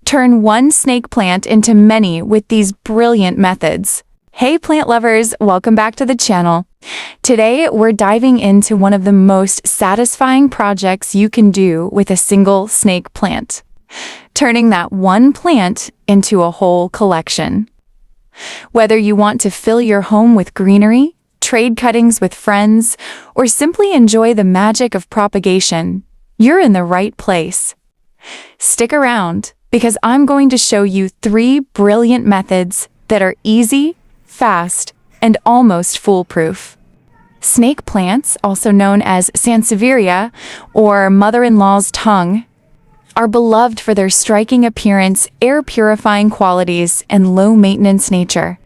Turn one snake plant into many with these brilliant methods. Hey plant lovers, welcome back to the channel. Today we're diving into one of the most satisfying projects you can do with a single snake plant. Turning that one plant into a whole collection. Whether you want to fill your home with greenery, trade cuttings with friends, or simply enjoy the magic of propagation, you're in the right place. Stick around, because I'm going to show you 3 brilliant methods that are easy, fast, and almost foolproof. Snake plants, also known as Sansevieria or mother-in-law's tongue, are beloved for their striking appearance, air-purifying qualities, and low-maintenance nature.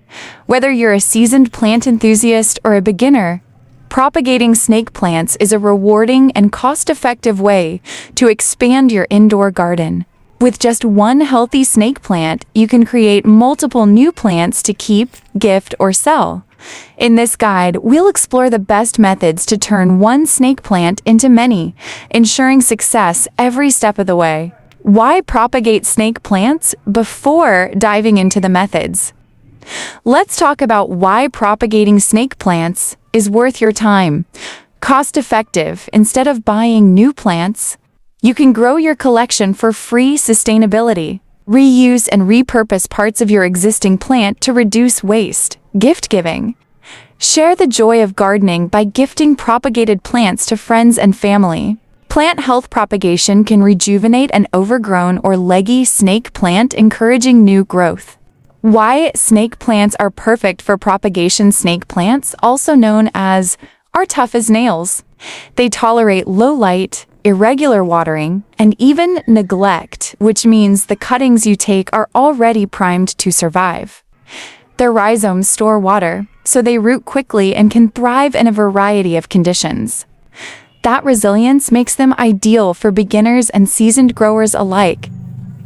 Whether you're a seasoned plant enthusiast or a beginner, propagating snake plants is a rewarding and cost-effective way to expand your indoor garden. With just one healthy snake plant, you can create multiple new plants to keep, gift, or sell. In this guide, we'll explore the best methods to turn one snake plant into many, ensuring success every step of the way. Why propagate snake plants? Before diving into the methods, let's talk about why propagating snake plants is worth your time. Cost-effective. Instead of buying new plants, you can grow your collection for free. Sustainability. Reuse and repurpose parts of your existing plant to reduce waste. Gift giving. Share the joy of gardening by gifting propagated plants to friends and family. Plant health propagation can rejuvenate an overgrown or leggy snake plant, encouraging new growth. Why snake plants are perfect for propagation. Snake plants, also known as, are tough as nails. They tolerate low light, irregular watering, and even neglect, which means the cuttings you take are already primed to survive. Their rhizomes store water, so they root quickly and can thrive in a variety of conditions. That resilience makes them ideal for beginners and seasoned growers alike.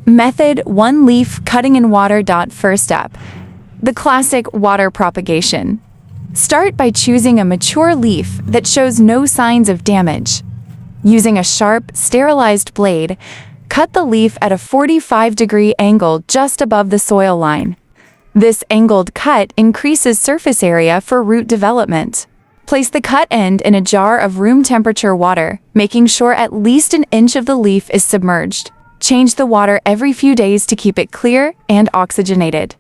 Method 1: leaf cutting in water. First step. The classic water propagation. Start by choosing a mature leaf that shows no signs of damage. Using a sharp, sterilized blade, cut the leaf at a 45-degree angle just above the soil line. This angled cut increases surface area for root development. Place the cut end in a jar of room temperature water, making sure at least an inch of the leaf is submerged. Change the water every few days to keep it clear and oxygenated.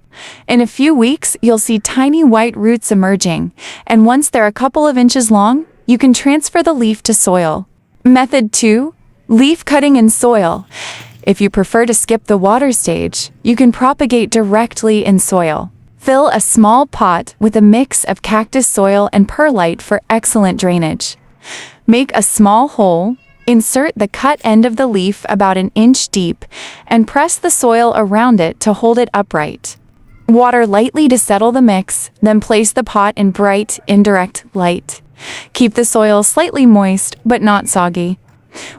In a few weeks, you'll see tiny white roots emerging, and once they're a couple of inches long, you can transfer the leaf to soil. Method 2: leaf cutting in soil. If you prefer to skip the water stage, you can propagate directly in soil. Fill a small pot with a mix of cactus soil and perlite for excellent drainage. Make a small hole, insert the cut end of the leaf about an inch deep, and press the soil around it to hold it upright. Water lightly to settle the mix, then place the pot in bright, indirect light. Keep the soil slightly moist, but not soggy.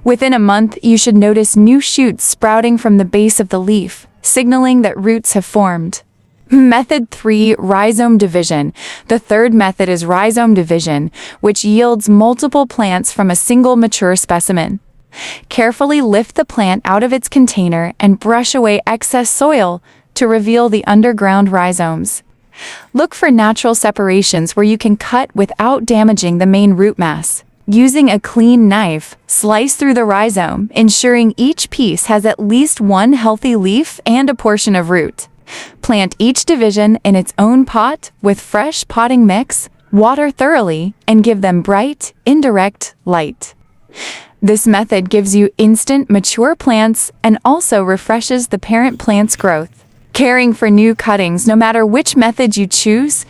Within a month, you should notice new shoots sprouting from the base of the leaf, signaling that roots have formed. Method 3: rhizome division. The third method is rhizome division, which yields multiple plants from a single mature specimen. Carefully lift the plant out of its container and brush away excess soil to reveal the underground rhizomes. Look for natural separations where you can cut without damaging the main root mass. Using a clean knife, slice through the rhizome, ensuring each piece has at least one healthy leaf and a portion of root. Plant each division in its own pot with fresh potting mix, water thoroughly, and give them bright, indirect light. This method gives you instant mature plants and also refreshes the parent plant's growth. Caring for new cuttings. No matter which method you choose,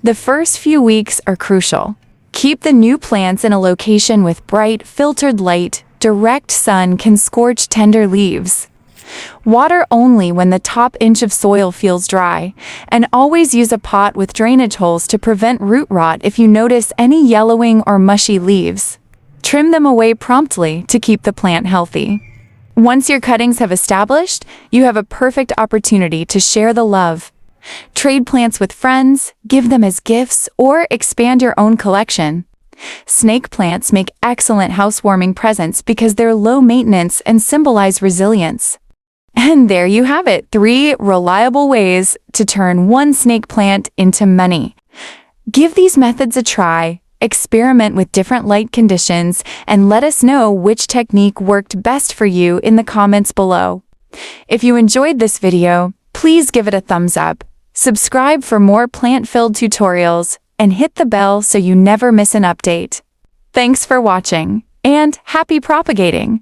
the first few weeks are crucial. Keep the new plants in a location with bright, filtered light. Direct sun can scorch tender leaves. Water only when the top inch of soil feels dry, and always use a pot with drainage holes to prevent root rot if you notice any yellowing or mushy leaves. Trim them away promptly to keep the plant healthy. Once your cuttings have established, you have a perfect opportunity to share the love. Trade plants with friends, give them as gifts, or expand your own collection. Snake plants make excellent housewarming presents because they're low maintenance and symbolize resilience. And there you have it, 3 reliable ways to turn one snake plant into many. Give these methods a try, experiment with different light conditions, and let us know which technique worked best for you in the comments below. If you enjoyed this video, please give it a thumbs up, subscribe for more plant-filled tutorials, and hit the bell so you never miss an update. Thanks for watching, and happy propagating!